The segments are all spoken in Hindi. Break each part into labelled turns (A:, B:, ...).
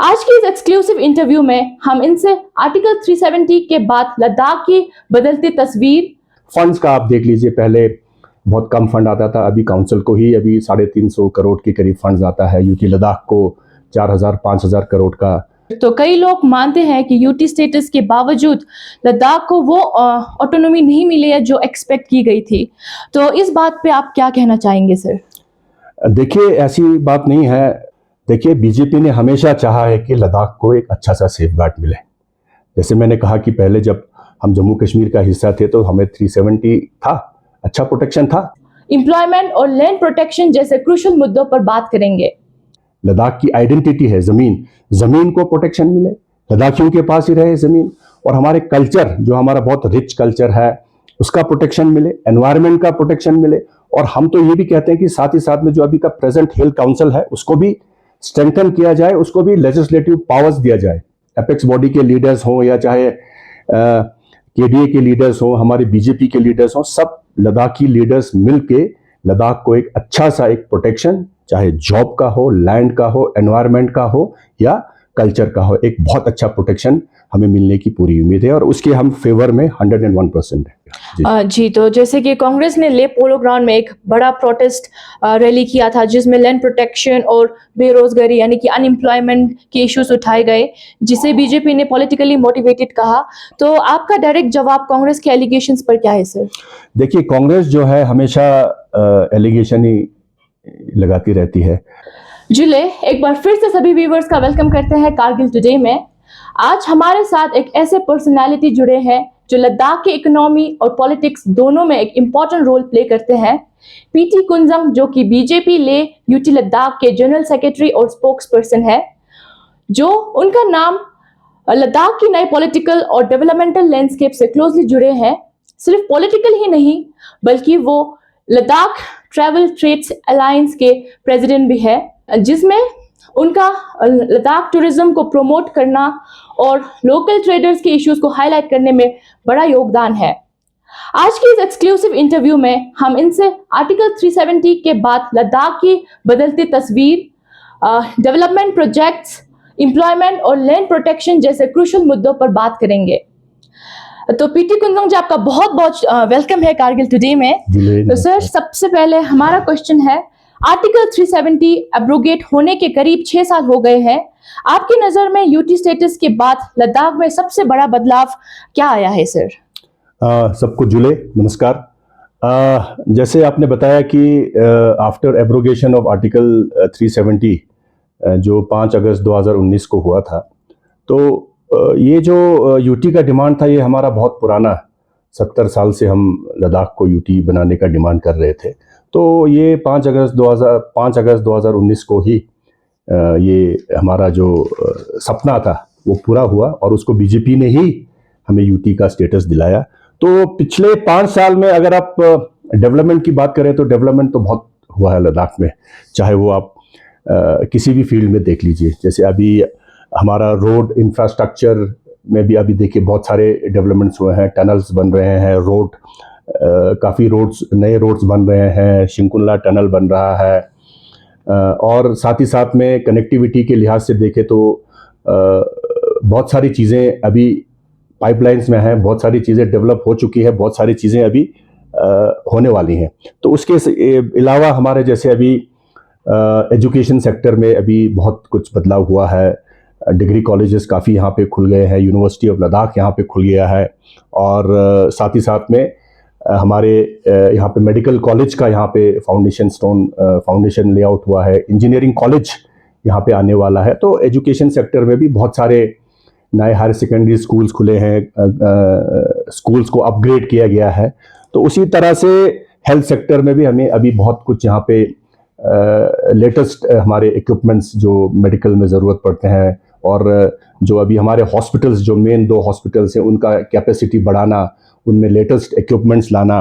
A: आज की इस एक्सक्लूसिव इंटरव्यू में हम इनसे आर्टिकल 370 के बाद लद्दाख की बदलती तस्वीर।
B: फंड्स का आप देख लीजिए, पहले बहुत कम फंड आता था, अभी काउंसिल को ही अभी 350 करोड़ के करीब फंड्स आता है। यूटी लद्दाख को 4000-5000 करोड़ का।
A: तो कई लोग मानते हैं कि यूटी स्टेटस के बावजूद लद्दाख को वो ऑटोनॉमी नहीं मिली है जो एक्सपेक्ट की गई थी। तो इस बात पे आप क्या कहना चाहेंगे सर?
B: देखिए, ऐसी बात नहीं है। देखिए, बीजेपी ने हमेशा चाहा है कि लद्दाख को एक अच्छा सा सेफ गार्ड मिले। जैसे मैंने कहा कि पहले जब हम जम्मू कश्मीर का हिस्सा थे तो हमें 370 था, अच्छा प्रोटेक्शन था।
A: एम्प्लॉयमेंट और लैंड प्रोटेक्शन जैसे क्रूशल मुद्दों पर बात करेंगे।
B: लद्दाख की आइडेंटिटी है जमीन को प्रोटेक्शन मिले, लद्दाखियों के पास ही रहे जमीन। और हमारे कल्चर, जो हमारा बहुत रिच कल्चर है, उसका प्रोटेक्शन मिले, एनवायरनमेंट का प्रोटेक्शन मिले। और हम तो ये भी कहते हैं कि साथ ही साथ में जो अभी का प्रेजेंट हिल काउंसिल है उसको भी स्ट्रेंथन किया जाए, उसको भी लेजिस्लेटिव पावर्स दिया जाए। एपेक्स बॉडी के लीडर्स हों या चाहे केडीए के लीडर्स हों, हमारे बीजेपी के लीडर्स हों, सब लद्दाखी लीडर्स मिलके लद्दाख को एक अच्छा सा एक प्रोटेक्शन, चाहे जॉब का हो, लैंड का हो, एनवायरनमेंट का हो या कल्चर का हो, एक बहुत अच्छा प्रोटेक्शन हमें मिलने की पूरी उम्मीद है और उसके हम फेवर में 101% है।
A: जी, तो जैसे कि कांग्रेस ने ले पोलो ग्राउंड में एक बड़ा प्रोटेस्ट रैली किया था जिसमें लैंड प्रोटेक्शन और बेरोजगारी यानी कि अनएम्प्लॉयमेंट के इश्यूज उठाए गए, जिसे बीजेपी ने पॉलिटिकली मोटिवेटेड कहा। तो आपका डायरेक्ट जवाब कांग्रेस के एलिगेशंस पर क्या है सर?
B: देखिए, कांग्रेस जो है हमेशा एलिगेशन ही लगाती रहती है।
A: जुले एक बार फिर से सभी व्यूवर्स का वेलकम करते हैं कारगिल टुडे में। आज हमारे साथ एक ऐसे पर्सनालिटी जुड़े हैं जो लद्दाख की इकोनॉमी और पॉलिटिक्स दोनों में एक इम्पॉर्टेंट रोल प्ले करते हैं। पीटी कुंजंग, जो कि बीजेपी ले यूटी लद्दाख के जनरल सेक्रेटरी और स्पोक्स पर्सन है, जो उनका नाम लद्दाख की नई पॉलिटिकल और डेवलपमेंटल लैंडस्केप से क्लोजली जुड़े हैं। सिर्फ पॉलिटिकल ही नहीं बल्कि वो लद्दाख ट्रैवल ट्रेड्स अलायंस के प्रेसिडेंट भी है, जिसमें उनका लद्दाख टूरिज्म को प्रमोट करना और लोकल ट्रेडर्स के इश्यूज को हाईलाइट करने में बड़ा योगदान है। आज की इस एक्सक्लूसिव इंटरव्यू में हम इनसे आर्टिकल 370 के बाद लद्दाख की बदलती तस्वीर, डेवलपमेंट प्रोजेक्ट्स, एम्प्लॉयमेंट और लैंड प्रोटेक्शन जैसे क्रूशल मुद्दों पर बात करेंगे। तो पीटी कुंजंग जी, आपका बहुत बहुत वेलकम है कारगिल टुडे में। तो सर, सबसे पहले हमारा क्वेश्चन है, आर्टिकल 370 एब्रोगेट होने के करीब 6 साल हो गए हैं। आपकी नजर में यूटी स्टेटस के बाद लद्दाख में सबसे बड़ा बदलाव क्या आया है सर?
B: सबको जुले नमस्कार। जैसे आपने बताया कि आफ्टर एब्रोगेशन ऑफ आर्टिकल 370 जो 5 अगस्त 2019 को हुआ था, तो ये जो यूटी का डिमांड था, ये हमारा बहुत पुराना, 70 साल से हम लद्दाख को यूटी बनाने का डिमांड कर रहे थे। तो ये 5 अगस्त 2019 को ही ये हमारा जो सपना था वो पूरा हुआ और उसको बीजेपी ने ही हमें यूटी का स्टेटस दिलाया। तो पिछले 5 साल में अगर आप डेवलपमेंट की बात करें तो डेवलपमेंट तो बहुत हुआ है लद्दाख में, चाहे वो आप किसी भी फील्ड में देख लीजिए। जैसे अभी हमारा रोड इंफ्रास्ट्रक्चर में भी अभी देखिए बहुत सारे डेवलपमेंट्स हुए हैं, टनल्स बन रहे हैं, रोड काफ़ी नए रोड्स बन रहे हैं, शिंकुला टनल बन रहा है। और साथ ही साथ में कनेक्टिविटी के लिहाज से देखें तो बहुत सारी चीज़ें अभी पाइपलाइंस में हैं, बहुत सारी चीज़ें डेवलप हो चुकी है, बहुत सारी चीज़ें अभी होने वाली हैं। तो उसके अलावा हमारे जैसे अभी एजुकेशन सेक्टर में अभी बहुत कुछ बदलाव हुआ है। डिग्री कॉलेजेस काफ़ी यहाँ पे खुल गए हैं, यूनिवर्सिटी ऑफ लद्दाख यहाँ पे खुल गया है। और साथ ही साथ में हमारे यहाँ पे मेडिकल कॉलेज का यहाँ पे फाउंडेशन लेआउट हुआ है, इंजीनियरिंग कॉलेज यहाँ पे आने वाला है। तो एजुकेशन सेक्टर में भी बहुत सारे नए हायर सेकेंडरी स्कूल्स खुले हैं, स्कूल्स को अपग्रेड किया गया है। तो उसी तरह से हेल्थ सेक्टर में भी हमें अभी बहुत कुछ यहाँ पे लेटेस्ट हमारे इक्विपमेंट्स जो मेडिकल में ज़रूरत पड़ते हैं, और जो अभी हमारे हॉस्पिटल्स, जो मेन 2 हॉस्पिटल्स हैं, उनका कैपेसिटी बढ़ाना, उनमें लेटेस्ट इक्विपमेंट्स लाना,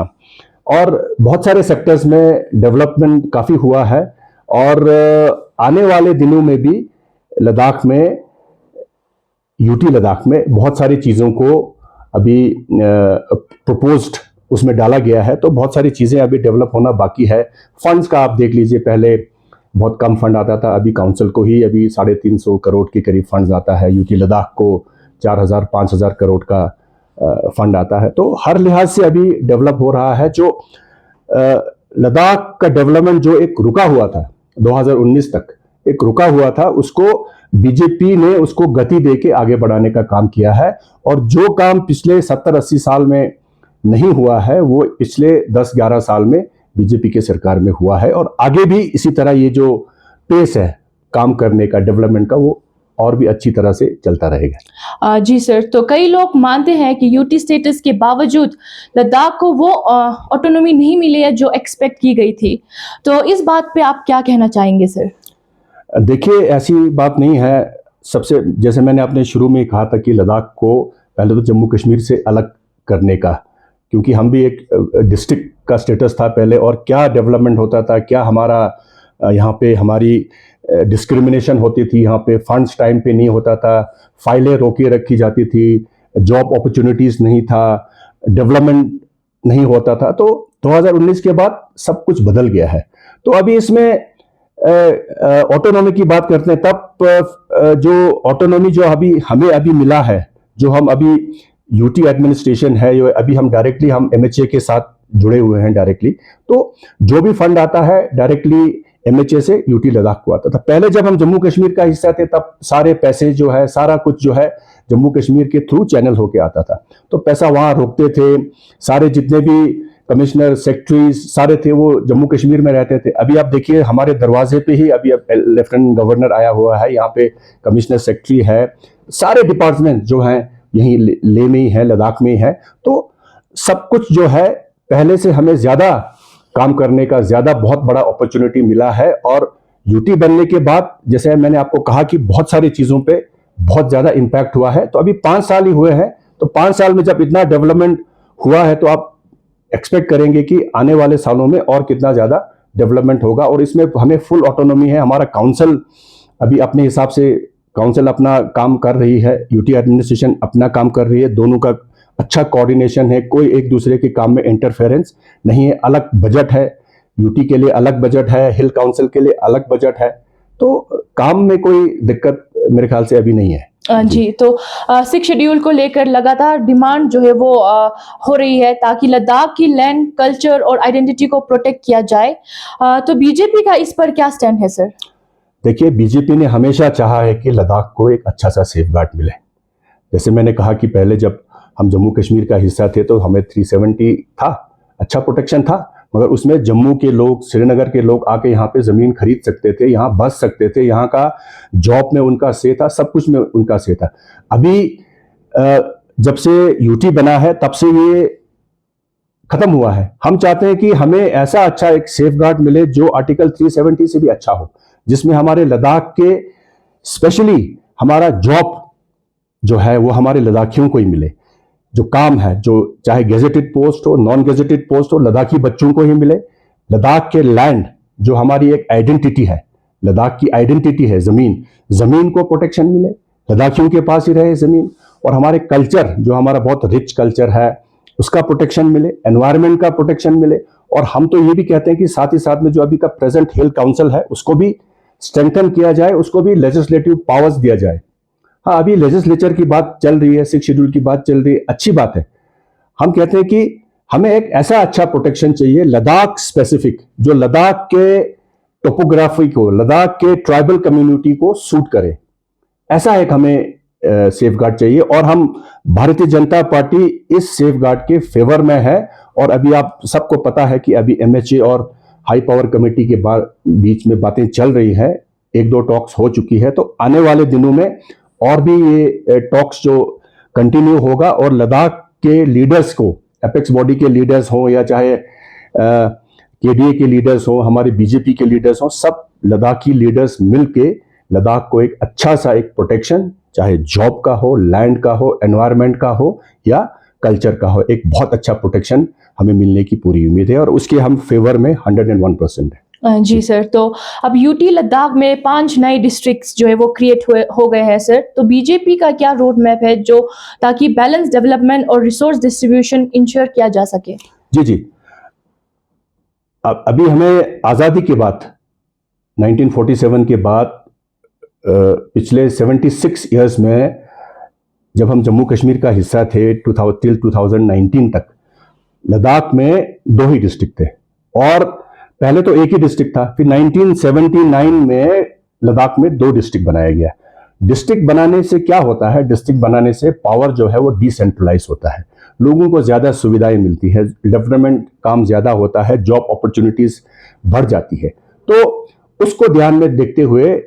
B: और बहुत सारे सेक्टर्स में डेवलपमेंट काफ़ी हुआ है। और आने वाले दिनों में भी लद्दाख में, यूटी लद्दाख में बहुत सारी चीज़ों को अभी प्रपोज्ड उसमें डाला गया है। तो बहुत सारी चीज़ें अभी डेवलप होना बाकी है। फंड्स का आप देख लीजिए, पहले बहुत कम फंड आता था, अभी काउंसिल को ही अभी 350 करोड़ के करीब फंड आता है, यूटी लद्दाख को 4000-5000 करोड़ का फंड आता है। तो हर लिहाज से अभी डेवलप हो रहा है। जो लद्दाख का डेवलपमेंट जो एक रुका हुआ था 2019 तक, एक रुका हुआ था, उसको बीजेपी ने उसको गति देके आगे बढ़ाने का काम किया है। और जो काम पिछले 70-80 साल में नहीं हुआ है वो पिछले 10-11 साल में बीजेपी के सरकार में हुआ है। और आगे भी इसी तरह ये जो पेस है काम करने का, डेवलपमेंट का, वो और भी अच्छी तरह से चलता रहेगा।
A: जी सर, तो कई लोग मानते हैं कि यूटी स्टेटस के बावजूद लद्दाख को वो ऑटोनॉमी नहीं मिली है जो एक्सपेक्ट की गई थी, तो इस बात पे आप क्या कहना चाहेंगे सर?
B: देखिए, ऐसी बात नहीं है। सबसे, जैसे मैंने अपने शुरू में कहा था कि लद्दाख को पहले तो जम्मू कश्मीर से अलग करने का, क्योंकि हम भी एक डिस्ट्रिक्ट का स्टेटस था पहले, और क्या डेवलपमेंट होता था, क्या हमारा यहाँ पे हमारी डिस्क्रिमिनेशन होती थी, यहाँ पे फंड्स टाइम पे नहीं होता था, फाइलें रोके रखी जाती थी, जॉब अपॉर्चुनिटीज नहीं था, डेवलपमेंट नहीं होता था। तो 2019 के बाद सब कुछ बदल गया है। तो अभी इसमें ऑटोनॉमी की बात करते हैं, तब जो ऑटोनॉमी जो अभी हमें अभी मिला है, जो हम अभी यूटी एडमिनिस्ट्रेशन है, जो अभी हम डायरेक्टली हम एमएचए के साथ जुड़े हुए हैं डायरेक्टली, तो जो भी फंड आता है डायरेक्टली एमएचए से यूटी लद्दाख को आता था। पहले जब हम जम्मू कश्मीर का हिस्सा थे तब सारे पैसे जो है, सारा कुछ जो है जम्मू कश्मीर के थ्रू चैनल होके आता था, तो पैसा वहां रोकते थे। सारे जितने भी कमिश्नर, सेक्रेटरीज सारे थे वो जम्मू कश्मीर में रहते थे। अभी आप देखिए हमारे दरवाजे पे ही अभी लेफ्टिनेंट गवर्नर आया हुआ है, यहाँ पे कमिश्नर, सेक्रेटरी है, सारे डिपार्टमेंट जो हैं यहीं ले में ही है, लद्दाख में ही है। तो सब कुछ जो है पहले से हमें ज्यादा काम करने का, ज्यादा बहुत बड़ा अपॉर्चुनिटी मिला है। और यूटी बनने के बाद, जैसे मैंने आपको कहा कि बहुत सारी चीजों पे बहुत ज्यादा इंपैक्ट हुआ है। तो अभी 5 साल ही हुए हैं, तो 5 साल में जब इतना डेवलपमेंट हुआ है तो आप एक्सपेक्ट करेंगे कि आने वाले सालों में और कितना ज्यादा डेवलपमेंट होगा। और इसमें हमें फुल ऑटोनॉमी है। हमारा काउंसिल अभी अपने हिसाब से, काउंसिल अपना काम कर रही है, यूटी एडमिनिस्ट्रेशन अपना काम कर रही है, दोनों का अच्छा कोऑर्डिनेशन है, कोई एक दूसरे के काम में इंटरफेरेंस नहीं है। अलग बजट है, यूटी के लिए अलग बजट है, हिल काउंसिल के लिए अलग बजट है, तो काम में कोई दिक्कत मेरे ख्याल से अभी नहीं है।
A: जी, तो 6 शेड्यूल को लेकर लगातार डिमांड जो है वो हो रही है ताकि लद्दाख की लैंड, कल्चर और आइडेंटिटी को प्रोटेक्ट किया जाए। तो बीजेपी का इस पर क्या स्टैंड है सर?
B: देखिए, बीजेपी ने हमेशा चाहा है कि लद्दाख को एक अच्छा सा सेफगार्ड मिले। जैसे मैंने कहा कि पहले जब हम जम्मू कश्मीर का हिस्सा थे तो हमें 370 था, अच्छा प्रोटेक्शन था, मगर उसमें जम्मू के लोग, श्रीनगर के लोग आके यहाँ पे जमीन खरीद सकते थे, यहाँ बस सकते थे, यहाँ का जॉब में उनका से था, सब कुछ में उनका से था। अभी जब से यूटी बना है तब से ये खत्म हुआ है। हम चाहते हैं कि हमें ऐसा अच्छा एक सेफगार्ड मिले जो आर्टिकल 370 से भी अच्छा हो, जिसमें हमारे लद्दाख के, स्पेशली हमारा जॉब जो है वो हमारे लद्दाखियों को ही मिले। जो काम है, जो चाहे गेजेटेड पोस्ट हो, नॉन गेजेटेड पोस्ट हो, लद्दाखी बच्चों को ही मिले। लद्दाख के लैंड जो हमारी एक आइडेंटिटी है, लद्दाख की आइडेंटिटी है जमीन, जमीन को प्रोटेक्शन मिले, लद्दाखियों के पास ही रहे जमीन। और हमारे कल्चर, जो हमारा बहुत रिच कल्चर है, उसका प्रोटेक्शन मिले, एनवायरमेंट का प्रोटेक्शन मिले। और हम तो ये भी कहते हैं कि साथ ही साथ में जो अभी का प्रेजेंट हिल काउंसिल है उसको भी स्ट्रेंथन किया जाए, उसको भी लेजिस्लेटिव पावर्स दिया जाए। हाँ, अभी लेजिस्लेचर की बात चल रही है, 6 शेड्यूल की बात चल रही है, अच्छी बात है। हम कहते हैं कि हमें एक ऐसा अच्छा प्रोटेक्शन चाहिए लद्दाख स्पेसिफिक, जो लद्दाख के टोपोग्राफी को, लद्दाख के ट्राइबल कम्युनिटी को सूट करे। ऐसा एक हमें सेफगार्ड चाहिए। और हम भारतीय जनता पार्टी इस सेफगार्ड के फेवर में है। और अभी आप सबको पता है कि अभी एमएचए और हाई पावर कमेटी के बीच में बातें चल रही है, 1-2 टॉक्स हो चुकी है। तो आने वाले दिनों में और भी ये टॉक्स जो कंटिन्यू होगा, और लद्दाख के लीडर्स को, एपेक्स बॉडी के लीडर्स हो या चाहे केडीए के लीडर्स हो, हमारे बीजेपी के लीडर्स हो, सब लद्दाखी लीडर्स मिलके लद्दाख को एक अच्छा सा एक प्रोटेक्शन, चाहे जॉब का हो, लैंड का हो, एनवायरनमेंट का हो या कल्चर का हो, एक बहुत अच्छा प्रोटेक्शन हमें मिलने की पूरी उम्मीद है। और उसके हम फेवर में 101% है।
A: जी सर, तो अब यूटी लद्दाख में 5 नए डिस्ट्रिक्ट्स जो है वो क्रिएट हो गए हैं सर। तो बीजेपी का क्या रोड मैप है जो ताकि बैलेंस डेवलपमेंट और रिसोर्स डिस्ट्रीब्यूशन इंश्योर किया जा सके?
B: जी जी, अभी हमें आज़ादी के बाद 1947 के बाद पिछले 76 इयर्स में जब हम जम्मू कश्मीर का हिस्सा थे 2019 तक, लद्दाख में 2 ही डिस्ट्रिक्ट थे और पहले तो एक ही डिस्ट्रिक्ट था। फिर 1979 में लद्दाख में 2 डिस्ट्रिक्ट बनाया गया। डिस्ट्रिक्ट बनाने से क्या होता है? डिस्ट्रिक्ट बनाने से पावर जो है वो डिसेंट्रलाइज होता है, लोगों को ज्यादा सुविधाएं मिलती है, डेवलपमेंट काम ज्यादा होता है, जॉब अपॉर्चुनिटीज बढ़ जाती है। तो उसको ध्यान में देखते हुए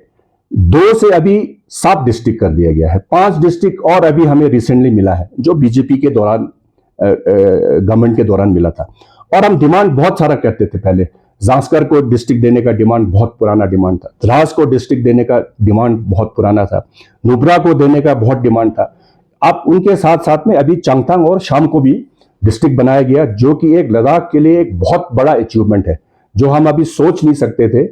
B: 2 से अभी 7 डिस्ट्रिक्ट कर दिया गया है। 5 डिस्ट्रिक्ट और अभी हमें रिसेंटली मिला है, जो बीजेपी के दौरान गवर्नमेंट के दौरान मिला था। और हम डिमांड बहुत सारा करते थे पहले। जांस्कर को डिस्ट्रिक्ट देने का डिमांड बहुत पुराना डिमांड था, द्रास को डिस्ट्रिक्ट देने का डिमांड बहुत पुराना था, नुब्रा को देने का बहुत डिमांड था। अब उनके साथ साथ में अभी चांगथांग और शाम को भी डिस्ट्रिक्ट बनाया गया, जो कि एक लद्दाख के लिए एक बहुत बड़ा अचीवमेंट है, जो हम अभी सोच नहीं सकते थे।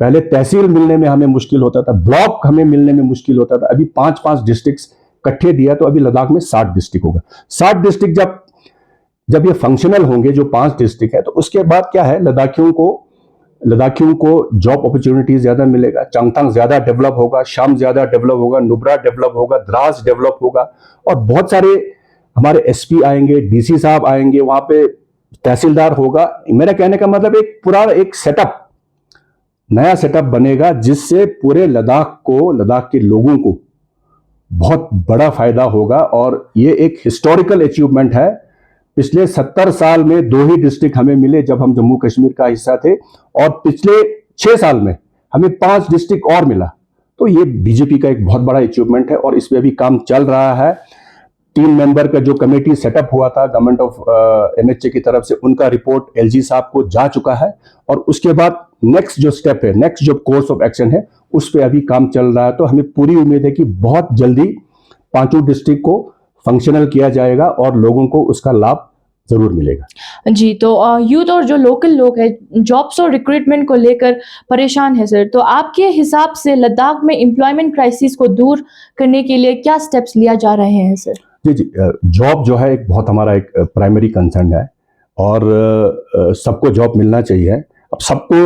B: पहले तहसील मिलने में हमें मुश्किल होता था, ब्लॉक हमें मिलने में मुश्किल होता था। अभी 5-5 डिस्ट्रिक्ट इकट्ठे दिया तो अभी लद्दाख में 60 डिस्ट्रिक्ट होगा। 60 डिस्ट्रिक्ट जब ये फंक्शनल होंगे, जो 5 डिस्ट्रिक्ट है, तो उसके बाद क्या है, लद्दाखियों को जॉब अपॉर्चुनिटी ज्यादा मिलेगा, चांगथांग ज्यादा डेवलप होगा, शाम ज्यादा डेवलप होगा, नुब्रा डेवलप होगा, द्रास डेवलप होगा और बहुत सारे हमारे एसपी आएंगे, डीसी साहब आएंगे, वहां पे तहसीलदार होगा। मेरा कहने का मतलब एक पूरा एक सेटअप, नया सेटअप बनेगा, जिससे पूरे लद्दाख के लोगों को बहुत बड़ा फायदा होगा। और ये एक हिस्टोरिकल अचीवमेंट है। पिछले 70 साल में 2 ही डिस्ट्रिक्ट हमें मिले जब हम जम्मू कश्मीर का हिस्सा थे, और पिछले 6 साल में हमें 5 डिस्ट्रिक्ट और मिला। तो ये बीजेपी का एक बहुत बड़ा अचीवमेंट है और इस पे अभी काम चल रहा है। 3 मेंबर का जो कमेटी सेटअप हुआ था गवर्नमेंट ऑफ एमएचए की तरफ से, उनका रिपोर्ट एलजी साहब को जा चुका है और उसके बाद नेक्स्ट जो स्टेप है, नेक्स्ट जो कोर्स ऑफ एक्शन है, उस पे अभी काम चल रहा है। तो हमें पूरी उम्मीद है कि बहुत जल्दी 5 डिस्ट्रिक्ट को फंक्शनल किया जाएगा और लोगों को उसका लाभ जरूर मिलेगा।
A: जी, तो यूथ और जो लोकल लोग हैं जॉब्स और रिक्रूटमेंट को लेकर परेशान है सर, तो आपके हिसाब से लद्दाख में एम्प्लॉयमेंट क्राइसिस को दूर करने के लिए क्या स्टेप्स लिया जा रहे हैं सर?
B: जी, जॉब जो है एक बहुत हमारा एक प्राइमरी कंसर्न है और सबको जॉब मिलना चाहिए। अब सबको,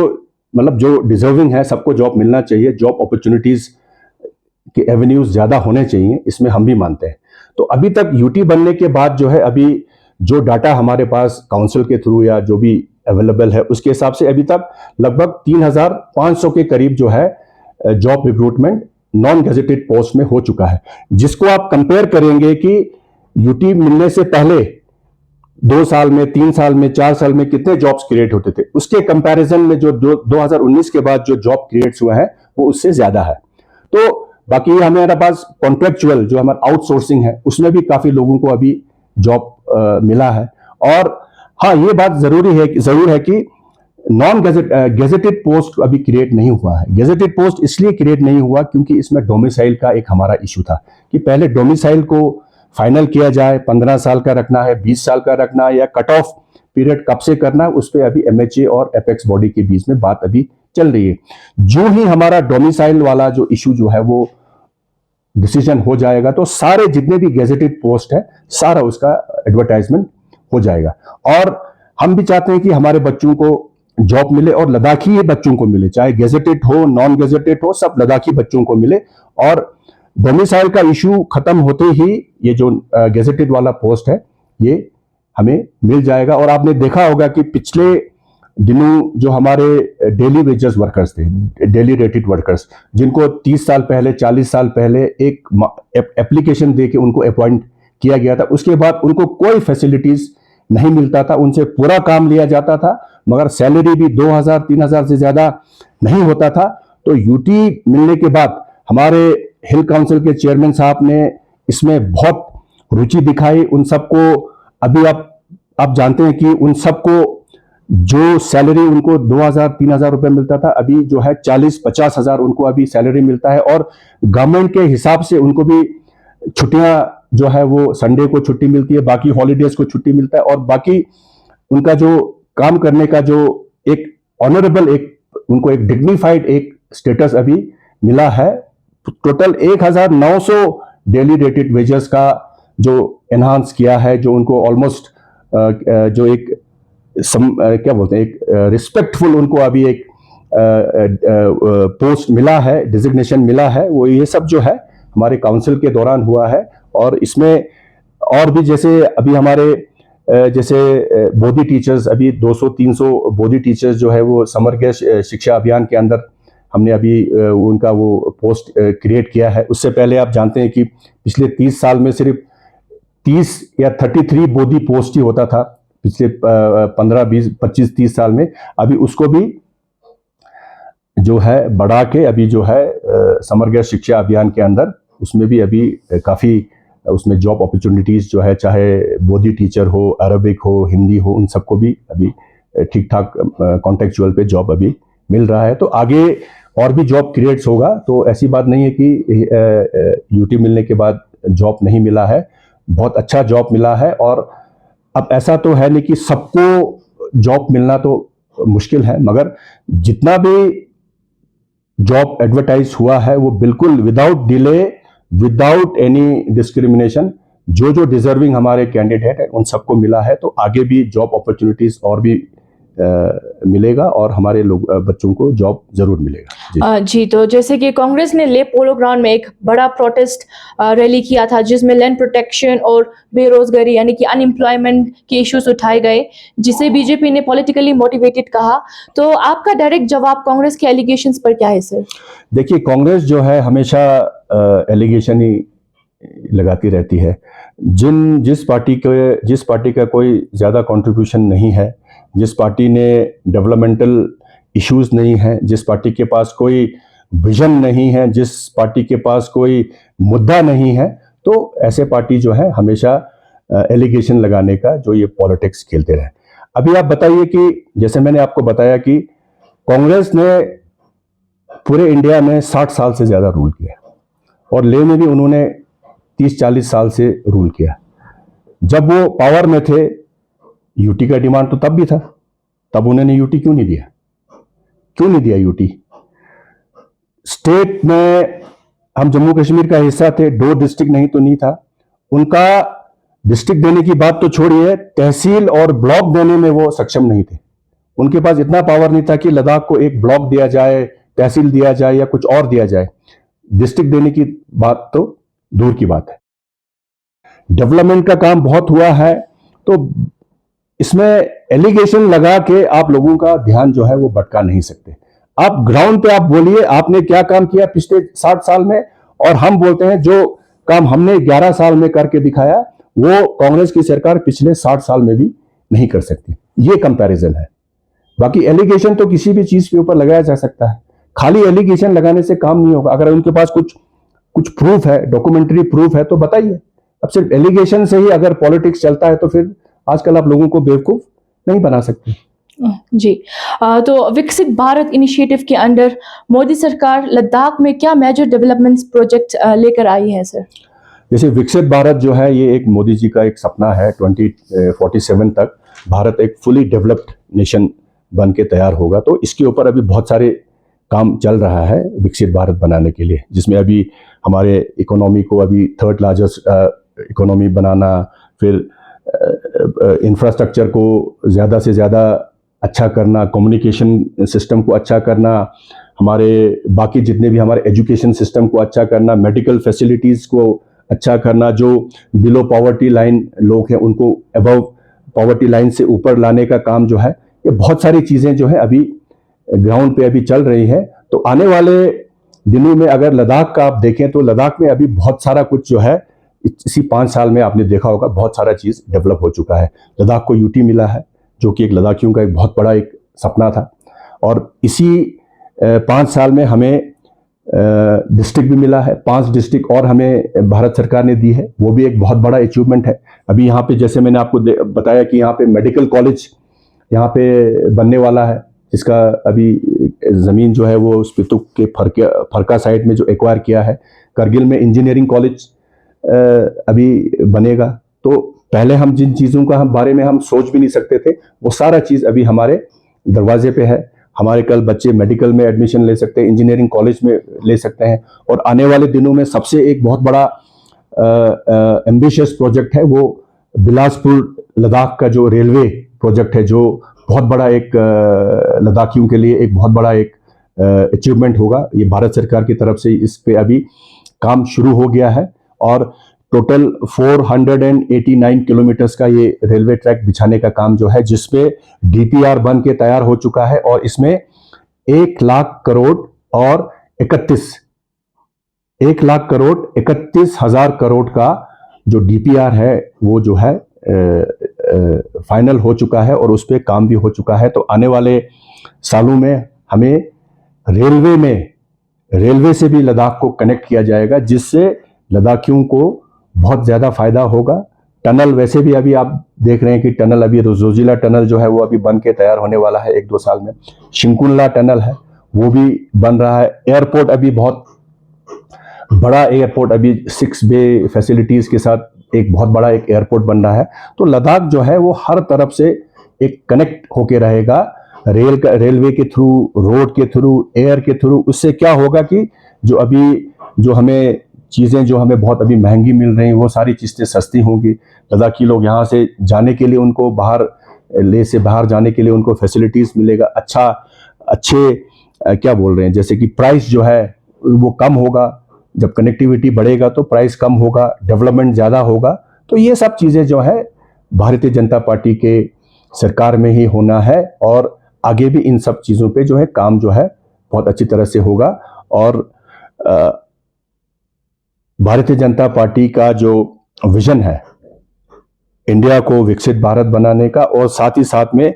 B: मतलब जो डिजर्विंग है, सबको जॉब मिलना चाहिए। जॉब अपॉर्चुनिटीज के एवेन्यूज ज्यादा होने चाहिए, इसमें हम भी मानते हैं। तो अभी तक यूटी बनने के बाद जो है, अभी जो डाटा हमारे पास काउंसिल के थ्रू या जो भी अवेलेबल है, उसके हिसाब से अभी तक लगभग 3500 के करीब जो है job recruitment non gazetted post में हो चुका है। जिसको आप कंपेयर करेंगे कि यूटी मिलने से पहले 2 साल में, 3 साल में, 4 साल में कितने जॉब्स क्रिएट होते थे, उसके कंपैरिजन में जो 2019 के बाद जो जॉब क्रिएट्स हुए हैं वो उससे ज्यादा है। तो बाकी हमारे पास कॉन्ट्रेक्चुअल जो हमारा आउटसोर्सिंग है, उसमें भी काफी लोगों को अभी जॉब मिला है। और हाँ, ये बात जरूर है कि नॉन गेजेटेड पोस्ट अभी क्रिएट नहीं हुआ है। गेजेटेड पोस्ट इसलिए क्रिएट नहीं हुआ क्योंकि इसमें डोमिसाइल का एक हमारा इशू था कि पहले डोमिसाइल को फाइनल किया जाए, 15 साल का रखना है, 20 साल का रखना है, या कट ऑफ पीरियड कब से करना है, उस पर अभी एमएचए और एपेक्स बॉडी के बीच में बात अभी चल रही है। जो ही हमारा डोमिसाइल वाला जो इशू जो है वो डिसीजन हो जाएगा, तो सारे जितने भी गेजेटेड पोस्ट है, सारा उसका एडवर्टाइजमेंट हो जाएगा। और हम भी चाहते हैं कि हमारे बच्चों को जॉब मिले और लद्दाखी बच्चों को मिले, चाहे गेजेटेड हो, नॉन गेजेटेड हो, सब लद्दाखी बच्चों को मिले। और डोमिसाइल का इशू खत्म होते ही ये जो गेजेटेड वाला पोस्ट है ये हमें मिल जाएगा। और आपने देखा होगा कि पिछले दिनों जो हमारे डेली वेजेस वर्कर्स थे, डेली रेटेड वर्कर्स, जिनको 30 साल पहले, 40 साल पहले एक एप्लीकेशन दे के उनको अपॉइंट किया गया था, उसके बाद उनको कोई फैसिलिटीज नहीं मिलता था, उनसे पूरा काम लिया जाता था, मगर सैलरी भी 2000-3000 से ज्यादा नहीं होता था। तो यूटी मिलने के बाद हमारे हिल काउंसिल के चेयरमैन साहब ने इसमें बहुत रुचि दिखाई। उन सबको अभी आप जानते हैं कि उन सबको जो सैलरी उनको 2000-3000 रुपए मिलता था, अभी जो है 40-50 हजार उनको अभी सैलरी मिलता है। और गवर्नमेंट के हिसाब से उनको भी छुट्टियां जो है वो संडे को छुट्टी मिलती है, बाकी हॉलीडेज को छुट्टी मिलता है, और बाकी उनका जो काम करने का जो एक ऑनरेबल, एक उनको एक डिग्निफाइड एक स्टेटस अभी मिला है। टोटल 1900 डेली रेटेड वेजेस का जो एनहांस किया है, जो उनको ऑलमोस्ट जो एक क्या बोलते हैं, एक रिस्पेक्टफुल उनको अभी एक पोस्ट मिला है, डिजिग्नेशन मिला है, वो ये सब जो है हमारे काउंसिल के दौरान हुआ है। और इसमें और भी जैसे अभी हमारे जैसे बोधी टीचर्स, अभी 200-300 बोधी टीचर्स जो है वो समग्र शिक्षा अभियान के अंदर हमने अभी उनका वो पोस्ट क्रिएट किया है। उससे पहले आप जानते हैं कि पिछले 30 साल में सिर्फ 30 या 33 बोधी पोस्ट ही होता था पिछले 15, 20, 25, 30 साल में। अभी उसको भी जो है बढ़ा के अभी जो है समग्र शिक्षा अभियान के अंदर उसमें भी अभी काफ़ी उसमें जॉब अपॉर्चुनिटीज़ जो है, चाहे बोधी टीचर हो, अरबिक हो, हिंदी हो, उन सबको भी अभी ठीक ठाक कॉन्टेक्चुअल पे जॉब अभी मिल रहा है। तो आगे और भी जॉब क्रिएट्स होगा। तो ऐसी बात नहीं है कि यूटी मिलने के बाद जॉब नहीं मिला है, बहुत अच्छा जॉब मिला है। और अब ऐसा तो है नहीं कि सबको जॉब मिलना तो मुश्किल है, मगर जितना भी जॉब एडवर्टाइज हुआ है वो बिल्कुल without delay, without any discrimination, जो जो डिजर्विंग हमारे कैंडिडेट है उन सबको मिला है। तो आगे भी जॉब अपॉर्चुनिटीज और भी मिलेगा और हमारे लोग बच्चों को जॉब जरूर मिलेगा।
A: जी, तो जैसे कि कांग्रेस ने ले पोलो ग्राउंड में एक बड़ा प्रोटेस्ट रैली किया था जिसमें लैंड प्रोटेक्शन और बेरोजगारी यानी कि अनएम्प्लॉयमेंट के इश्यूज उठाए गए, जिसे बीजेपी ने पॉलिटिकली मोटिवेटेड कहा। तो आपका डायरेक्ट जवाब कांग्रेस के एलिगेशंस पर क्या है सर?
B: देखिए, कांग्रेस जो है हमेशा एलिगेशन ही लगाती रहती है। जिस पार्टी का कोई ज़्यादा कंट्रीब्यूशन नहीं है, जिस पार्टी ने डेवलपमेंटल इश्यूज नहीं है, जिस पार्टी के पास कोई विजन नहीं है, जिस पार्टी के पास कोई मुद्दा नहीं है, तो ऐसे पार्टी जो है हमेशा एलिगेशन लगाने का जो ये पॉलिटिक्स खेलते रहे। अभी आप बताइए कि जैसे मैंने आपको बताया कि कांग्रेस ने पूरे इंडिया में 60 साल से ज़्यादा रूल किया और ले में भी उन्होंने 30-40 साल से रूल किया। जब वो पावर में थे यूटी का डिमांड तो तब भी था, तब उन्होंने यूटी क्यों नहीं दिया? क्यों नहीं दिया यूटी? स्टेट में हम जम्मू कश्मीर का हिस्सा थे, 2 डिस्ट्रिक्ट नहीं तो नहीं था। उनका डिस्ट्रिक्ट देने की बात तो छोड़िए, तहसील और ब्लॉक देने में वो सक्षम नहीं थे। उनके पास इतना पावर नहीं था कि लद्दाख को एक ब्लॉक दिया जाए, तहसील दिया जाए या कुछ और दिया जाए। डिस्ट्रिक्ट देने की बात तो दूर की बात है। डेवलपमेंट का काम बहुत हुआ है, तो इसमें एलिगेशन लगा के आप लोगों का ध्यान जो है वो भटका नहीं सकते। आप ग्राउंड पे आप बोलिए आपने क्या काम किया पिछले 60 साल में, और हम बोलते हैं जो काम हमने 11 साल में करके दिखाया वो कांग्रेस की सरकार पिछले 60 साल में भी नहीं कर सकती। ये कंपैरिजन है। बाकी एलिगेशन तो किसी भी चीज के ऊपर लगाया जा सकता है, खाली एलिगेशन लगाने से काम नहीं होगा। अगर उनके पास कुछ प्रूफ है, डॉक्यूमेंट्री प्रूफ है तो बताइए। अब सिर्फ एलिगेशन से ही अगर पॉलिटिक्स चलता है तो फिर आजकल आप लोगों को बेवकूफ नहीं बना सकते।
A: जी, तो विकसित भारत इनिशिएटिव के अंडर मोदी सरकार लद्दाख में क्या मेजर डेवलपमेंट्स प्रोजेक्ट लेकर आई है सर?
B: जैसे विकसित भारत जो है ये एक मोदी जी का एक सपना है। 2047 तक भारत एक फुली डेवलप्ड नेशन बन के तैयार होगा। तो इसके ऊपर अभी बहुत सारे काम चल रहा है विकसित भारत बनाने के लिए, जिसमें अभी हमारे इकोनॉमी को अभी 3rd लार्जेस्ट इकोनॉमी बनाना, फिर इंफ्रास्ट्रक्चर को ज़्यादा से ज़्यादा अच्छा करना, कम्युनिकेशन सिस्टम को अच्छा करना, हमारे बाकी जितने भी हमारे एजुकेशन सिस्टम को अच्छा करना, मेडिकल फैसिलिटीज़ को अच्छा करना, जो बिलो पॉवर्टी लाइन लोग हैं उनको अबव पॉवर्टी लाइन से ऊपर लाने का काम जो है, ये बहुत सारी चीज़ें जो है अभी ग्राउंड पे अभी चल रही है। तो आने वाले दिनों में अगर लद्दाख का आप देखें तो लद्दाख में अभी बहुत सारा कुछ जो है इसी 5 साल में आपने देखा होगा बहुत सारा चीज़ डेवलप हो चुका है। लद्दाख को यूटी मिला है जो कि एक लद्दाखियों का एक बहुत बड़ा एक सपना था, और इसी 5 साल में हमें डिस्ट्रिक्ट भी मिला है। 5 डिस्ट्रिक्ट और हमें भारत सरकार ने दी है, वो भी एक बहुत बड़ा अचीवमेंट है। अभी यहाँ पे जैसे मैंने आपको बताया कि यहाँ पे मेडिकल कॉलेज यहाँ पे बनने वाला है, जिसका अभी ज़मीन जो है वो स्पितुक के फरका साइड में जो एक्वायर किया है। करगिल में इंजीनियरिंग कॉलेज अभी बनेगा। तो पहले हम जिन चीज़ों का बारे में हम सोच भी नहीं सकते थे, वो सारा चीज़ अभी हमारे दरवाजे पे है। हमारे कल बच्चे मेडिकल में एडमिशन ले सकते हैं, इंजीनियरिंग कॉलेज में ले सकते हैं। और आने वाले दिनों में सबसे एक बहुत बड़ा एम्बिशियस प्रोजेक्ट है वो बिलासपुर लद्दाख का जो रेलवे प्रोजेक्ट है, जो बहुत बड़ा एक लद्दाखियों के लिए एक बहुत बड़ा एक अचीवमेंट होगा। ये भारत सरकार की तरफ से इस पे अभी काम शुरू हो गया है और टोटल 489 किलोमीटर्स का ये रेलवे ट्रैक बिछाने का काम जो है, जिसमें डीपीआर बन के तैयार हो चुका है और इसमें 1 लाख करोड़ और 1,31,00,000 करोड़ का जो डीपीआर है वो जो है फाइनल हो चुका है और उस पर काम भी हो चुका है। तो आने वाले सालों में हमें रेलवे से भी लद्दाख को कनेक्ट किया जाएगा, जिससे लद्दाखियों को बहुत ज़्यादा फायदा होगा। टनल वैसे भी अभी आप देख रहे हैं कि टनल अभी जोजिला टनल जो है वो अभी बन के तैयार होने वाला है 1-2 साल में। शिंकुला टनल है वो भी बन रहा है। एयरपोर्ट अभी बहुत बड़ा एयरपोर्ट, अभी 6 बे फैसिलिटीज के साथ एक बहुत बड़ा एक एयरपोर्ट बन रहा है। तो लद्दाख जो है वो हर तरफ से एक कनेक्ट होके रहेगा, रेलवे के थ्रू, रोड के थ्रू, एयर के थ्रू। उससे क्या होगा कि जो हमें चीज़ें जो हमें बहुत अभी महंगी मिल रही हैं वो सारी चीज़ें सस्ती होंगी। लद्दाखी लोग यहाँ से जाने के लिए, उनको बाहर जाने के लिए उनको फैसिलिटीज़ मिलेगा। अच्छे क्या बोल रहे हैं, जैसे कि प्राइस जो है वो कम होगा। जब कनेक्टिविटी बढ़ेगा तो प्राइस कम होगा, डेवलपमेंट ज़्यादा होगा। तो ये सब चीज़ें जो है भारतीय जनता पार्टी के सरकार में ही होना है और आगे भी इन सब चीज़ों पे जो है काम जो है बहुत अच्छी तरह से होगा। और भारतीय जनता पार्टी का जो विजन है इंडिया को विकसित भारत बनाने का, और साथ ही साथ में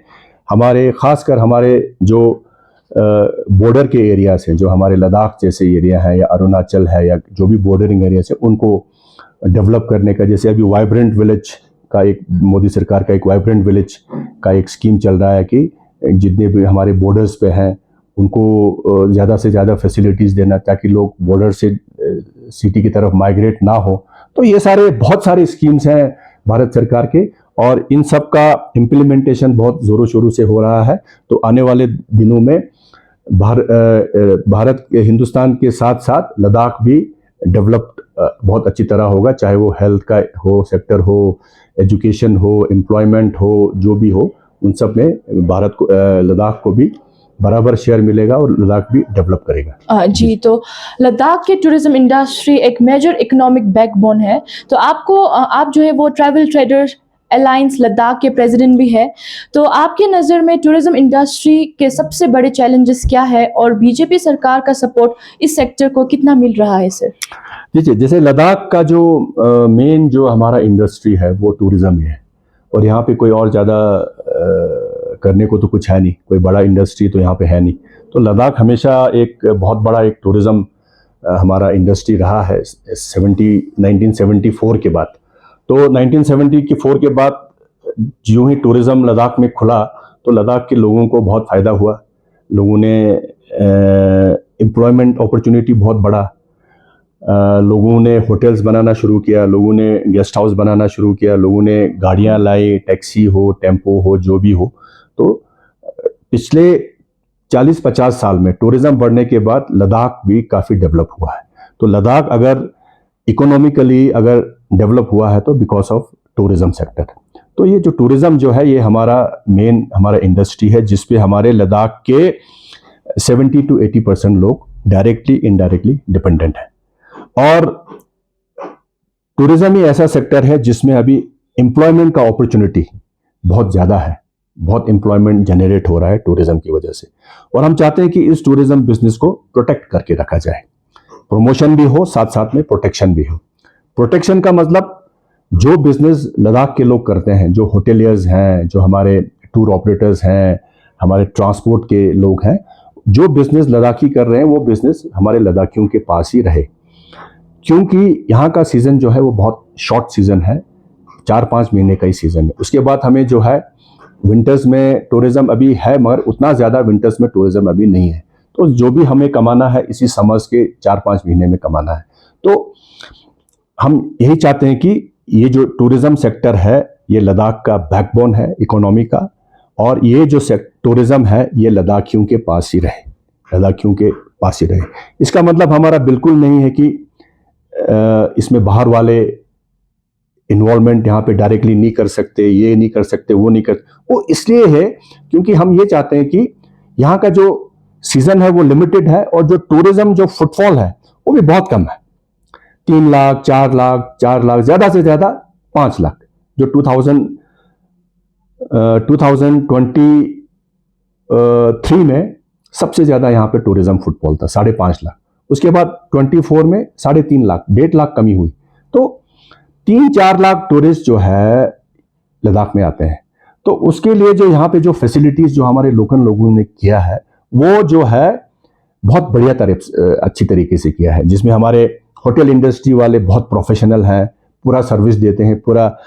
B: खासकर हमारे जो बॉर्डर के एरियाज हैं, जो हमारे लद्दाख जैसे एरिया है या अरुणाचल है या जो भी बॉर्डरिंग एरियाज है, उनको डेवलप करने का। जैसे अभी वाइब्रेंट विलेज का एक मोदी सरकार का एक वाइब्रेंट विलेज का एक स्कीम चल रहा है कि जितने भी हमारे बॉर्डर्स पे हैं उनको ज़्यादा से ज़्यादा फैसिलिटीज़ देना, ताकि लोग बॉर्डर से सिटी की तरफ माइग्रेट ना हो। तो ये बहुत सारे स्कीम्स हैं भारत सरकार के, और इन सब का इम्प्लीमेंटेशन बहुत ज़ोरों शोरों से हो रहा है। तो आने वाले दिनों में हिंदुस्तान के साथ साथ लद्दाख भी डेवलप्ड बहुत अच्छी तरह होगा, चाहे वो हेल्थ का हो, सेक्टर हो, एजुकेशन हो, एम्प्लॉयमेंट हो, जो भी हो, उन सब में लद्दाख को भी बराबर शेयर मिलेगा और लद्दाख भी डेवलप करेगा।
A: जी, तो लद्दाख की टूरिज्म इंडस्ट्री एक मेजर इकोनॉमिक बैकबोन है। तो आप जो है वो ट्रैवल ट्रेडर्स अलायंस लद्दाख के प्रेसिडेंट भी है। तो आपकी नज़र में टूरिज्म इंडस्ट्री के सबसे बड़े चैलेंजेस क्या है और बीजेपी सरकार का सपोर्ट इस सेक्टर को कितना मिल रहा है सर?
B: जी, जैसे लद्दाख का जो मेन जो हमारा इंडस्ट्री है वो टूरिज्म ही है, और यहाँ पे कोई और ज़्यादा करने को तो कुछ है नहीं, कोई बड़ा इंडस्ट्री तो यहाँ पे है नहीं। तो लद्दाख हमेशा एक बहुत बड़ा एक टूरिज्म हमारा इंडस्ट्री रहा है 1974 के बाद। तो 1974 के बाद यूं ही टूरिज्म लद्दाख में खुला तो लद्दाख के लोगों को बहुत फ़ायदा हुआ। लोगों ने एम्प्लॉयमेंट अपॉर्चुनिटी बहुत बढ़ा, लोगों ने होटल्स बनाना शुरू किया, लोगों ने गेस्ट हाउस बनाना शुरू किया, लोगों ने गाड़ियां लाई, टैक्सी हो, टेम्पो हो, जो भी हो। तो पिछले 40-50 साल में टूरिज्म बढ़ने के बाद लद्दाख भी काफ़ी डेवलप हुआ है। तो लद्दाख अगर इकोनॉमिकली अगर डेवलप हुआ है तो बिकॉज ऑफ टूरिज्म सेक्टर। तो ये जो टूरिज्म जो है ये हमारा इंडस्ट्री है, जिसपे हमारे लद्दाख के 70-80% लोग डायरेक्टली इनडायरेक्टली डिपेंडेंट है। और टूरिज्म ही ऐसा सेक्टर है जिसमें अभी एम्प्लॉयमेंट का अपॉर्चुनिटी बहुत ज़्यादा है, बहुत एम्प्लॉयमेंट जनरेट हो रहा है टूरिज्म की वजह से। और हम चाहते हैं कि इस टूरिज्म बिजनेस को प्रोटेक्ट करके रखा जाए, प्रमोशन भी हो, साथ साथ में प्रोटेक्शन भी हो। प्रोटेक्शन का मतलब जो बिजनेस लद्दाख के लोग करते हैं, जो होटेलियर्स हैं, जो हमारे टूर ऑपरेटर्स हैं, हमारे ट्रांसपोर्ट के लोग हैं, जो बिजनेस लद्दाखी कर रहे हैं वो बिजनेस हमारे लद्दाखियों के पास ही रहे। क्योंकि यहाँ का सीज़न जो है वो बहुत शॉर्ट सीज़न है, 4-5 महीने का ही सीज़न है। उसके बाद हमें जो है विंटर्स में टूरिज्म अभी है, मगर उतना ज़्यादा विंटर्स में टूरिज्म अभी नहीं है। तो जो भी हमें कमाना है इसी समर्स के 4-5 महीने में कमाना है। तो हम यही चाहते हैं कि ये जो टूरिज्म सेक्टर है ये लद्दाख का बैकबोन है इकोनॉमी का, और ये जो टूरिज्म है ये लद्दाखियों के पास ही रहे, लद्दाखियों के पास ही रहे। इसका मतलब हमारा बिल्कुल नहीं है कि इसमें बाहर वाले इन्वॉल्वमेंट यहाँ पे डायरेक्टली नहीं कर सकते, ये नहीं कर सकते, वो नहीं कर, वो इसलिए है क्योंकि हम ये चाहते हैं कि यहाँ का जो सीजन है वो लिमिटेड है, और जो टूरिज्म जो फुटफॉल है वो भी बहुत कम है। 3 लाख, 4 लाख, 4 लाख, ज्यादा से ज्यादा 5 लाख। जो 2023 में सबसे ज्यादा यहाँ पे टूरिज्म फुटफॉल था, 5.5 लाख। उसके बाद 24 में 3.5 लाख, 1.5 लाख कमी हुई। तो 3-4 लाख टूरिस्ट जो है लद्दाख में आते हैं। तो उसके लिए जो यहाँ पे जो फैसिलिटीज जो हमारे लोकल लोगों ने किया है वो जो है बहुत बढ़िया अच्छी तरीके से किया है, जिसमें हमारे होटल इंडस्ट्री वाले बहुत प्रोफेशनल हैं, पूरा सर्विस देते हैं। पूरा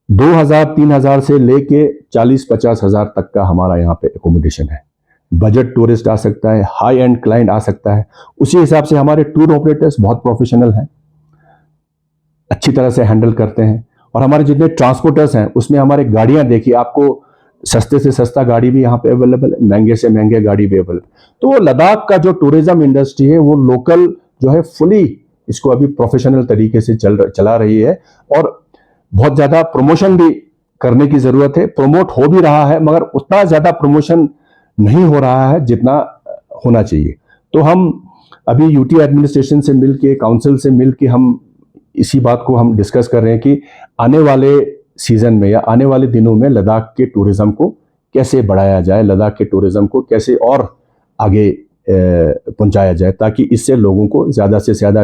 B: 2,000-3,000 से लेके 40-50 हज़ार तक का हमारा यहाँ पे एकोमोडेशन है। बजट टूरिस्ट आ सकता है, हाई एंड क्लाइंट आ सकता है। उसी हिसाब से हमारे टूर ऑपरेटर्स बहुत प्रोफेशनल हैं, अच्छी तरह से हैंडल करते हैं। और हमारे जितने ट्रांसपोर्टर्स हैं उसमें हमारे गाड़ियां देखिए, आपको सस्ते से सस्ता गाड़ी भी यहाँ पे अवेलेबल है, महंगे से महंगे गाड़ी भी अवेलेबल। तो लद्दाख का जो टूरिज्म इंडस्ट्री है वो लोकल जो है फुली इसको अभी प्रोफेशनल तरीके से चला रही है। और बहुत ज्यादा प्रमोशन भी करने की जरूरत है। प्रमोट हो भी रहा है, मगर उतना ज्यादा प्रमोशन नहीं हो रहा है जितना होना चाहिए। तो हम अभी यूटी एडमिनिस्ट्रेशन से मिलके, काउंसिल से मिलके हम इसी बात को हम डिस्कस कर रहे हैं कि आने वाले सीजन में या आने वाले दिनों में लद्दाख के टूरिज्म को कैसे बढ़ाया जाए, लद्दाख के टूरिज्म को कैसे और आगे पहुंचाया जाए, ताकि इससे लोगों को ज्यादा से ज्यादा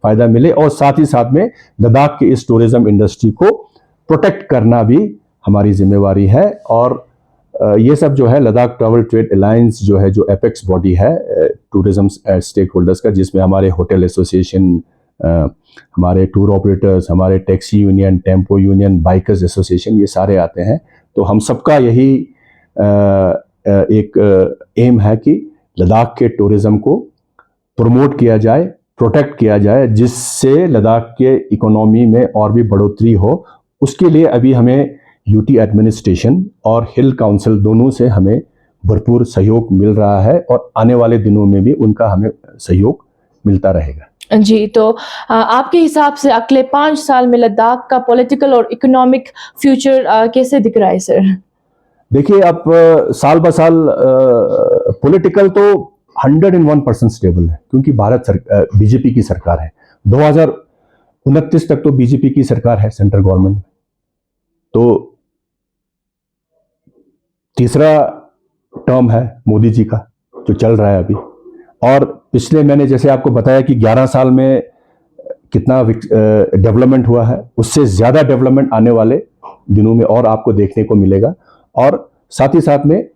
B: फायदा मिले। और साथ ही साथ में लद्दाख की इस टूरिज्म इंडस्ट्री को प्रोटेक्ट करना भी हमारी जिम्मेवारी है। और ये सब जो है लद्दाख ट्रैवल ट्रेड अलायंस जो है, जो एपेक्स बॉडी है टूरिज्म स्टेक होल्डर्स का, जिसमें हमारे होटल एसोसिएशन, हमारे टूर ऑपरेटर्स, हमारे taxi union, tempo union, bikers association, ये सारे आते हैं। तो हम सबका यही एक एम है कि लद्दाख के टूरिज्म को प्रमोट किया जाए, प्रोटेक्ट किया जाए, जिससे लद्दाख के इकोनॉमी में और भी बढ़ोतरी हो। उसके लिए अभी हमें यूटी एडमिनिस्ट्रेशन और हिल काउंसिल दोनों से हमें भरपूर सहयोग मिल रहा है, और आने वाले दिनों में भी उनका हमें सहयोग मिलता रहेगा।
A: जी, तो आपके हिसाब से अगले 5 साल में लद्दाख का पॉलिटिकल और इकोनॉमिक फ्यूचर कैसे दिख रहा है सर?
B: देखिए, अब साल ब साल पॉलिटिकल तो 101% स्टेबल है, क्योंकि बीजेपी की सरकार है। 2029 तक तो बीजेपी की सरकार है सेंट्रल गवर्नमेंट। तो तीसरा टर्म है मोदी जी का जो चल रहा है अभी। और पिछले मैंने जैसे आपको बताया कि 11 साल में कितना डेवलपमेंट हुआ है, उससे ज्यादा डेवलपमेंट आने वाले दिनों में और आपको देखने को मिलेगा। और साथ ही साथ में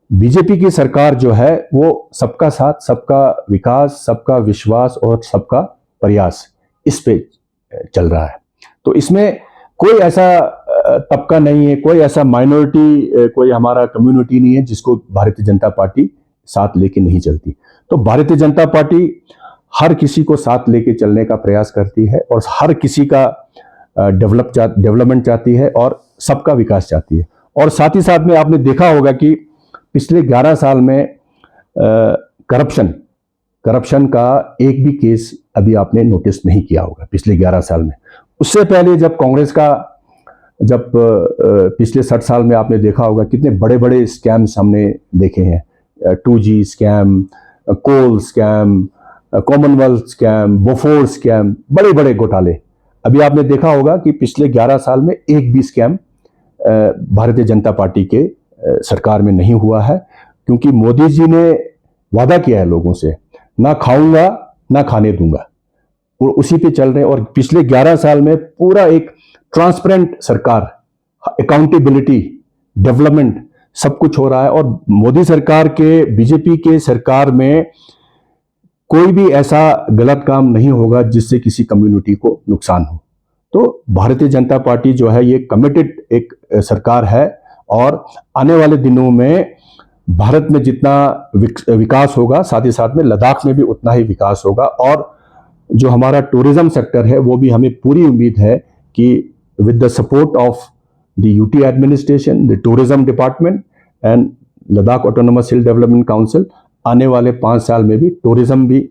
B: बीजेपी की सरकार जो है वो सबका साथ, सबका विकास, सबका विश्वास और सबका प्रयास, इस पे चल रहा है। तो इसमें कोई ऐसा तबका नहीं है, कोई ऐसा माइनॉरिटी, कोई हमारा कम्युनिटी नहीं है जिसको भारतीय जनता पार्टी साथ लेके नहीं चलती। तो भारतीय जनता पार्टी हर किसी को साथ लेके चलने का प्रयास करती है, और हर किसी का डेवलपमेंट चाहती है, और सबका विकास चाहती है। और साथ ही साथ में आपने देखा होगा कि पिछले 11 साल में करप्शन का एक भी केस अभी आपने नोटिस नहीं किया होगा पिछले 11 साल में। उससे पहले जब कांग्रेस का पिछले 60 साल में आपने देखा होगा कितने बड़े बड़े स्कैम्स हमने देखे हैं। 2G स्कैम, कोल स्कैम, कॉमनवेल्थ स्कैम, बोफोर स्कैम, बड़े बड़े घोटाले। अभी आपने देखा होगा कि पिछले 11 साल में एक भी स्कैम भारतीय जनता पार्टी के सरकार में नहीं हुआ है, क्योंकि मोदी जी ने वादा किया है लोगों से, ना खाऊंगा ना खाने दूंगा, और उसी पे चल रहे हैं। और पिछले 11 साल में पूरा एक ट्रांसपेरेंट सरकार, अकाउंटेबिलिटी, डेवलपमेंट सब कुछ हो रहा है। और मोदी सरकार के, बीजेपी के सरकार में कोई भी ऐसा गलत काम नहीं होगा जिससे किसी कम्युनिटी को नुकसान हो। तो भारतीय जनता पार्टी जो है ये कमिटेड एक सरकार है, और आने वाले दिनों में भारत में जितना विकास होगा, साथ ही साथ में लद्दाख में भी उतना ही विकास होगा। और जो हमारा टूरिज्म सेक्टर है वो भी हमें पूरी उम्मीद है कि with the support of the UT administration, the tourism department and Ladakh autonomous hill development council, आने वाले 5 साल में भी टूरिज्म भी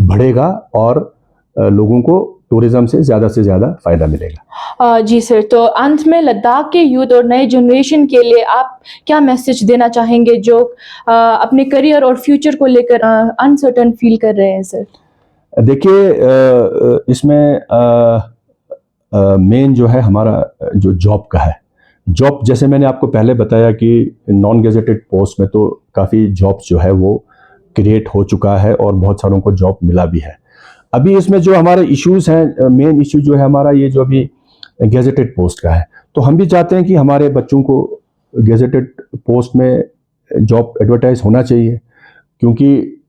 B: बढ़ेगा, और लोगों को टूरिज्म से ज़्यादा फायदा मिलेगा।
A: जी सर, तो अंत में लद्दाख के यूथ और नए जनरेशन के लिए आप क्या मैसेज देना चाहेंगे जो अपने करियर और फ्यूचर को लेकर अनसर्टन फील कर रहे हैं सर?
B: देखिए, इसमें मेन जो है हमारा जो जॉब का है, जॉब जैसे मैंने आपको पहले बताया कि नॉन गेजेटेड पोस्ट में तो काफ़ी जॉब्स जो है वो क्रिएट हो चुका है और बहुत सारों को जॉब मिला भी है। अभी इसमें जो हमारे इश्यूज हैं, मेन इश्यू जो है हमारा ये जो अभी गेजेटेड पोस्ट का है, तो हम भी चाहते हैं कि हमारे बच्चों को गेजेटेड पोस्ट में जॉब एडवर्टाइज होना चाहिए, क्योंकि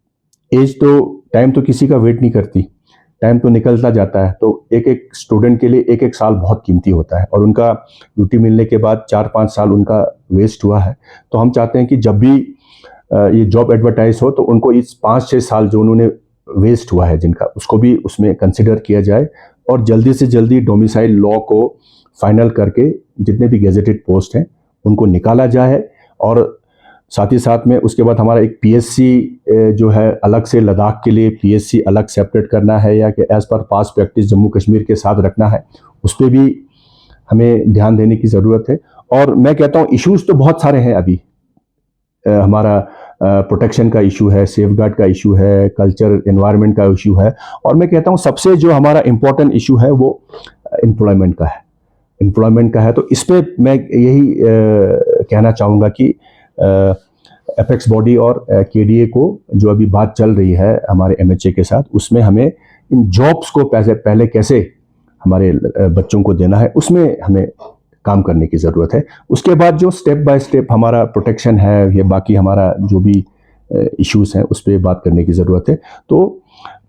B: एज तो टाइम तो किसी का वेट नहीं करती, टाइम तो निकलता जाता है। तो एक एक स्टूडेंट के लिए एक एक साल बहुत कीमती होता है और उनका ड्यूटी मिलने के बाद 4-5 साल उनका वेस्ट हुआ है। तो हम चाहते हैं कि जब भी ये जॉब एडवर्टाइज हो तो उनको इस 5-6 साल जो उन्होंने वेस्ट हुआ है जिनका, उसको भी उसमें कंसिडर किया जाए और जल्दी से जल्दी डोमिसाइल लॉ को फाइनल करके जितने भी गेजेटेड पोस्ट हैं उनको निकाला जाए। और साथ ही साथ में उसके बाद हमारा एक पीएससी जो है अलग से लद्दाख के लिए पीएससी अलग सेपरेट करना है या कि एज पर पास प्रैक्टिस जम्मू कश्मीर के साथ रखना है, उस पर भी हमें ध्यान देने की ज़रूरत है। और मैं कहता हूँ इश्यूज तो बहुत सारे हैं अभी, हमारा प्रोटेक्शन का इशू है, सेफगार्ड का इशू है, कल्चर एनवायरनमेंट का इशू है, और मैं कहता हूँ सबसे जो हमारा इम्पोर्टेंट इशू है वो एम्प्लॉयमेंट का है। तो इस पर मैं यही कहना चाहूँगा कि एपेक्स बॉडी और केडीए को जो अभी बात चल रही है हमारे एमएचए के साथ, उसमें हमें इन जॉब्स को पहले कैसे हमारे बच्चों को देना है उसमें हमें काम करने की ज़रूरत है। उसके बाद जो स्टेप बाय स्टेप हमारा प्रोटेक्शन है, ये बाकी हमारा जो भी इश्यूज हैं उस पर बात करने की ज़रूरत है। तो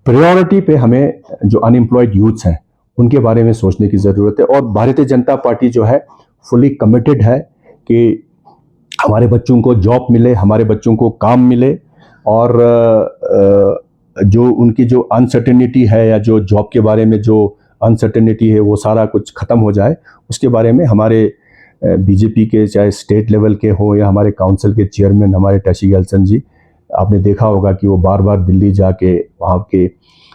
B: प्रायोरिटी पे हमें जो अनएम्प्लॉयड यूथ्स हैं उनके बारे में सोचने की ज़रूरत है। और भारतीय जनता पार्टी जो है फुली कमिटेड है कि हमारे बच्चों को जॉब मिले, हमारे बच्चों को काम मिले, और जो उनकी जो अनसर्टेनिटी है या जो जॉब के बारे में जो अनसर्टेनिटी है वो सारा कुछ ख़त्म हो जाए। उसके बारे में हमारे बीजेपी के चाहे स्टेट लेवल के हो या हमारे काउंसिल के चेयरमैन हमारे टैशी गैल्सन जी, आपने देखा होगा कि वो बार बार दिल्ली जाके वहाँ के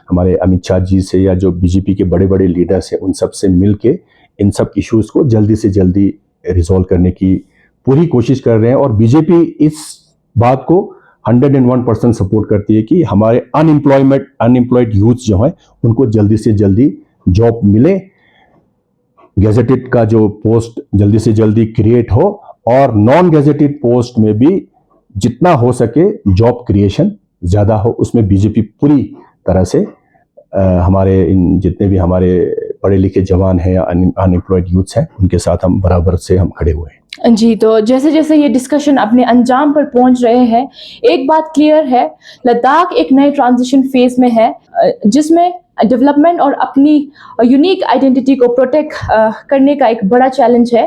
B: हमारे अमित शाह जी से या जो बीजेपी के बड़े बड़े लीडर्स हैं उन सब से मिल के इन सब इश्यूज़ को जल्दी से जल्दी रिजॉल्व करने की पूरी कोशिश कर रहे हैं। और बीजेपी इस बात को 101% सपोर्ट करती है कि हमारे अनएम्प्लॉयड यूथ जो हैं उनको जल्दी से जल्दी जॉब मिले, गैजेटेड का जो पोस्ट जल्दी से जल्दी क्रिएट हो, और नॉन गैजेटेड पोस्ट में भी जितना हो सके जॉब क्रिएशन ज़्यादा हो। उसमें बीजेपी पूरी तरह से हमारे इन जितने भी हमारे पढ़े लिखे जवान हैं या अनएम्प्लॉयड यूथ्स हैं उनके साथ हम बराबर से हम खड़े हुए हैं।
A: जी, तो जैसे जैसे ये डिस्कशन अपने अंजाम पर पहुंच रहे हैं, एक बात क्लियर है, लद्दाख एक नए ट्रांजिशन फेज में है जिसमें डेवलपमेंट और अपनी यूनिक आइडेंटिटी को प्रोटेक्ट करने का एक बड़ा चैलेंज है।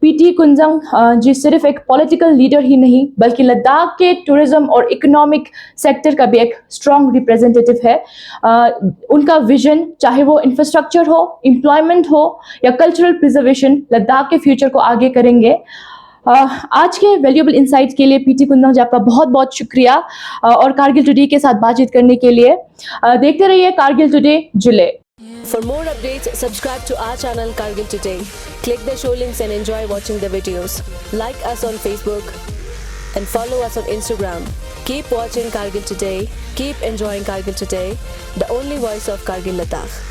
A: पीटी कुंजंग जी सिर्फ एक पॉलिटिकल लीडर ही नहीं बल्कि लद्दाख के टूरिज्म और इकोनॉमिक सेक्टर का भी एक स्ट्रॉन्ग रिप्रेजेंटेटिव है। उनका विजन, चाहे वो इंफ्रास्ट्रक्चर हो, एम्प्लॉयमेंट हो या कल्चरल प्रिजर्वेशन, लद्दाख के फ्यूचर को आगे करेंगे। आज के वैल्यूएबल इनसाइट्स के लिए पीटी कुंजंग जी आपका बहुत बहुत शुक्रिया और कारगिल टुडे के साथ बातचीत करने के लिए। देखते रहिए कारगिल टुडे जिले।
C: For more updates, subscribe to our channel Kargil Today. Click the show links and enjoy watching the videos. Like us on Facebook and follow us on Instagram. Keep watching Kargil Today. Keep enjoying Kargil Today, the only voice of Kargil Ladakh.